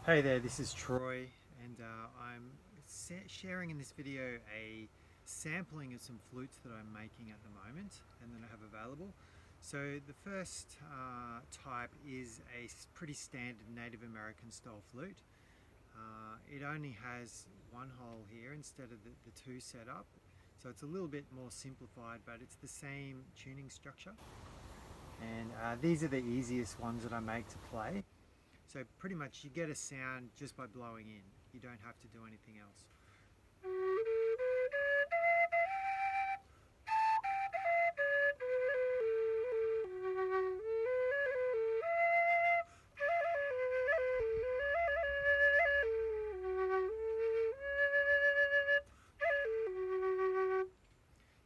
Hey there, this is Troy, and I'm sharing in this video a sampling of some flutes that I'm making at the moment and that I have available. So the first type is a pretty standard Native American style flute. It only has one hole here instead of the two set up, so it's a little bit more simplified, but it's the same tuning structure. And these are the easiest ones that I make to play. So pretty much you get a sound just by blowing in. You don't have to do anything else.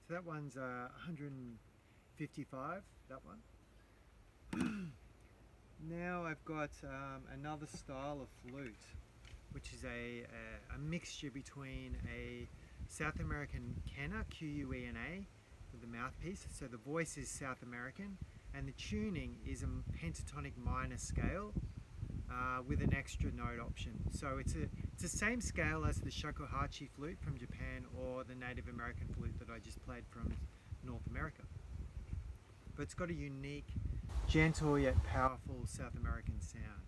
So that one's 155, that one. Now I've got another style of flute, which is a mixture between a South American quena, Q-U-E-N-A, with the mouthpiece. So the voice is South American, and the tuning is a pentatonic minor scale with an extra note option. So it's the same scale as the shakuhachi flute from Japan or the Native American flute that I just played from North America. But it's got a unique, gentle yet powerful South American sound.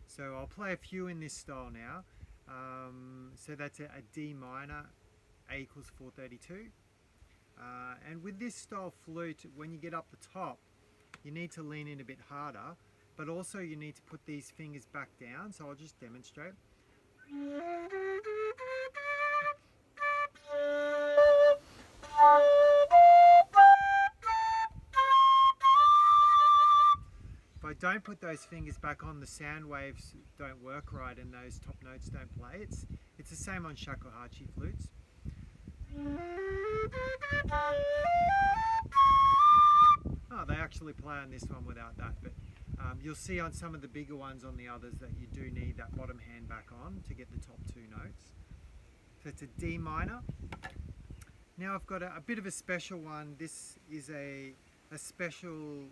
So I'll play a few in this style now. So that's a D minor, A equals 432. And with this style flute, when you get up the top, you need to lean in a bit harder, but also you need to put these fingers back down. So I'll just demonstrate. If I don't put those fingers back on, the sound waves don't work right and those top notes don't play. It's the same on shakuhachi flutes. Oh, they actually play on this one without that, but you'll see on some of the bigger ones on the others that you do need that bottom hand back on to get the top two notes. So it's a D minor. Now I've got a bit of a special one. This is a special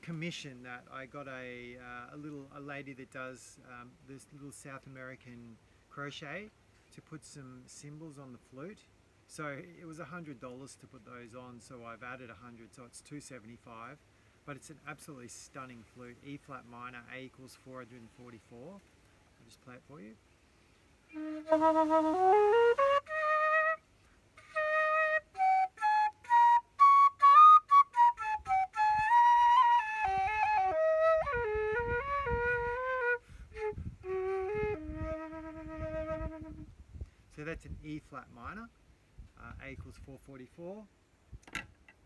commission that I got a lady that does this little South American crochet to put some cymbals on the flute. So it was $100 to put those on, so I've added 100, so it's $275. But it's an absolutely stunning flute. E flat minor, A equals 444. I'll just play it for you. So that's an E flat minor, A equals 444.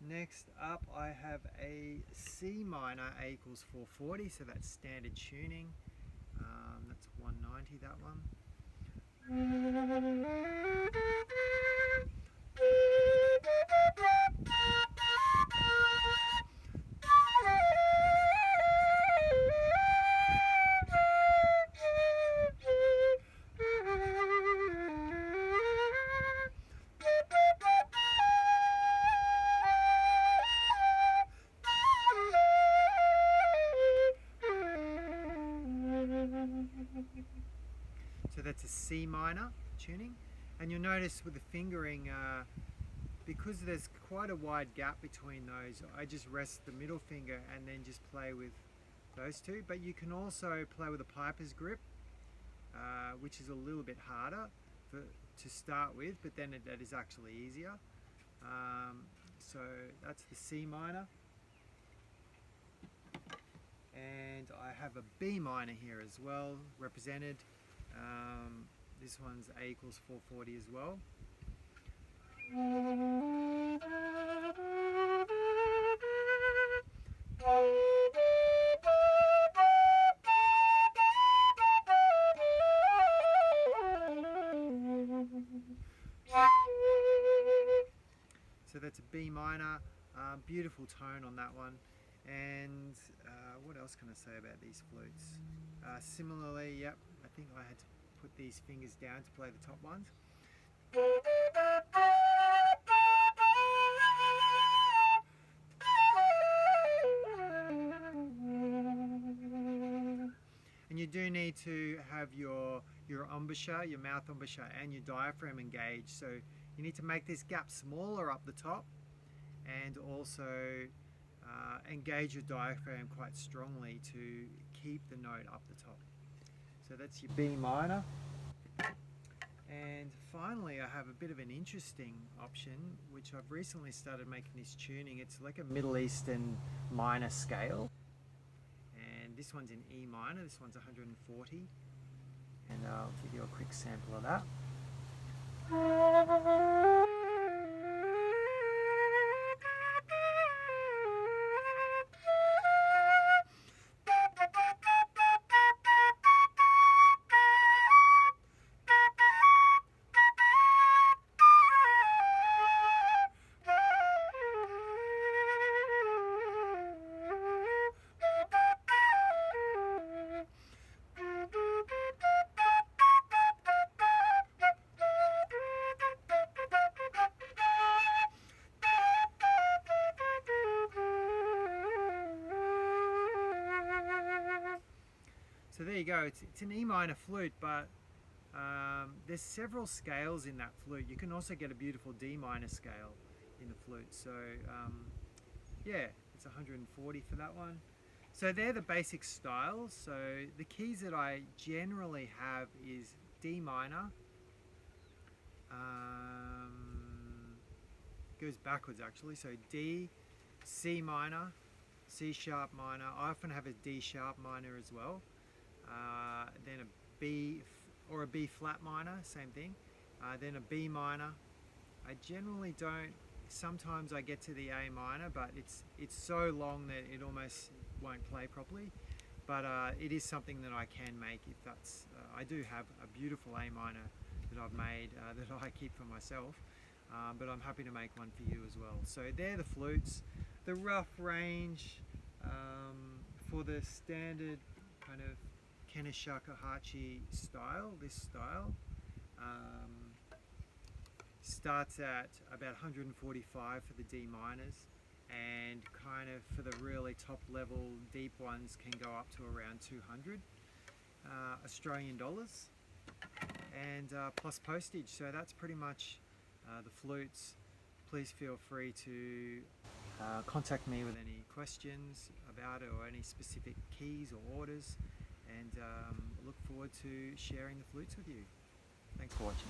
Next up I have a C minor, A equals 440, so that's standard tuning. That's 190, that one. So that's a C minor tuning, and you'll notice with the fingering, because there's quite a wide gap between those, I just rest the middle finger and then just play with those two. But you can also play with a piper's grip, which is a little bit harder to start with, but then that is actually easier. So that's the C minor. And I have a B minor here as well, represented. This one's A equals 440 as well. So that's a B minor, beautiful tone on that one. And what else can I say about these flutes? Similarly, yep, I think I had to put these fingers down to play the top ones. And you do need to have your embouchure, your mouth embouchure, and your diaphragm engaged. So you need to make this gap smaller up the top, and also engage your diaphragm quite strongly to keep the note up the top. So that's your B minor. And finally, I have a bit of an interesting option, which I've recently started making this tuning. It's like a Middle Eastern minor scale. And this one's in E minor, this one's 140. And I'll give you a quick sample of that. So there you go, it's an E minor flute, but there's several scales in that flute. You can also get a beautiful D minor scale in the flute. So yeah, it's 140 for that one. So they're the basic styles. So the keys that I generally have is D minor, goes backwards actually, so D, C minor, C sharp minor. I often have a D sharp minor as well. Then a B or a B flat minor, same thing. Then a B minor. I generally don't. Sometimes I get to the A minor, but it's so long that it almost won't play properly. But it is something that I can make if that's. I do have a beautiful A minor that I've made that I keep for myself. But I'm happy to make one for you as well. So they're the flutes. The rough range for the standard kind of Kenishaka-Hachi style, this style, starts at about 145 for the D minors, and kind of for the really top level deep ones can go up to around 200 Australian dollars, and plus postage. So that's pretty much the flutes. Please feel free to contact me with any questions about it or any specific keys or orders, and look forward to sharing the flutes with you. Thanks for watching.